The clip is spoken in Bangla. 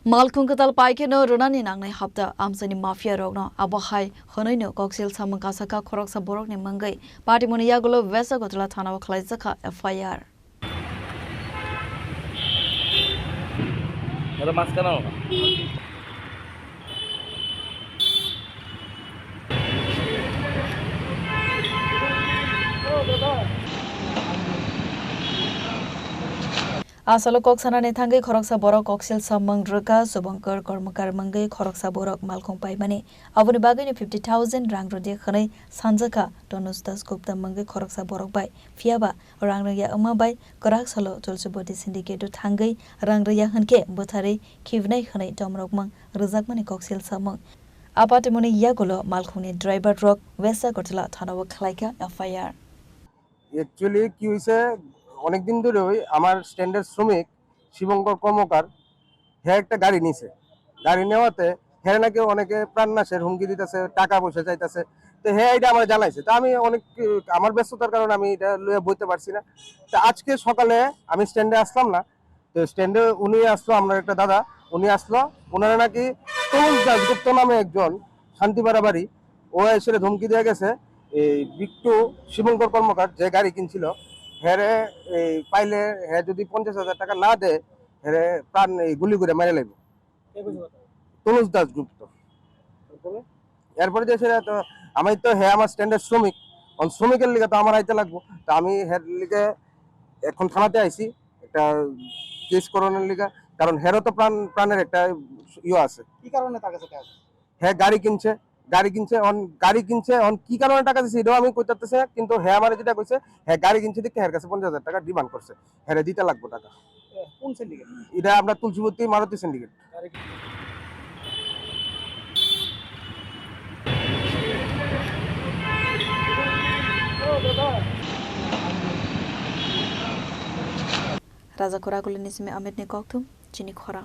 Malkhung katal paikeno runani nangnai hapta amsani mafia rogno abahai honoino koksil samang kasaka khorok sa borok ni mangai party moni yagulo vesa gotla thana wa khlaisaka FIR Ada masker na Asalo koksana ne thangai khoroksa borok koksil samang druka subangkar kormakar mangai khoroksa borok malkhung paimani aboni bagani 50,000 rang rodi khanai sanjaka tonus das gupta mangai khoroksa borok bai fiaba rang raya ama bai korak salo tulsuboti syndicate thangai rang raya hanke bothare khivnai khanai tomrok mang rjakmani koksil samang apatimoni yagulo malkhungni driver rock wesa gotla thanawa khlaika FIR actually কি হইছে অনেক দিন ধরে আমার স্ট্যান্ডার্ড শ্রমিক শিবঙ্কর কর্মকার হে একটা গাড়ি নিছে গাড়ি নেওয়াতে হে নাকি অনেকে প্রাণনাশের হুমকি দিতেছে টাকা পয়সা চাইতেছে তো হে এটা আমার জানাইছে তো আমি অনেক আমার ব্যস্ততার কারণে আমি এটা লয়ে বইতে পারছি না তো আজকে সকালে আমি স্ট্যান্ডে আসলাম না তো স্ট্যান্ডে উনি আসলো আমার একটা দাদা উনি আসলো ওনারা নাকি তরুণ দাসগুপ্ত নামে একজন শান্তিপাড়া বাড়ি ও এসে ধমকি দিয়ে গেছে এই বিট্টু শিবঙ্কর কর্মকার যে গাড়ি কিনছিল হেরে এই পাইলে হে যদি 50,000 টাকা না দেয় হেরে প্রাণ এই গুলি করে মেরে লাগবে তনুজ দাসগুপ্ত এরপরে যে সেটা তো আমি তো হে আমার স্ট্যান্ডার্ড শ্রমিক শ্রমিকের লিগে তো আমার আইতে লাগবো তো আমি হের লিগে এখন থানাতে আইছি একটা কেস করানোর লিগে কারণ হেরও তো প্রাণের একটা ইয়ে আছে কি কারণে টাকা চাইতে আছে হ্যাঁ গাড়ি কিনছে অন কি কারণে টাকা দিছে এটাও আমি কইতাতেছি না কিন্তু হ্যাঁ আমার যেটা কইছে হ্যাঁ গাড়ি কিনছে দেখে হের কাছে 50,000 টাকা ডিমান্ড করছে হ্যাঁ দিতে লাগবে টাকা কোন সিন্ডিকেট এটা আমরা Tulsibati Maruti syndicate Raja Khora Kulinisme Amit Nikoktum Chini Khora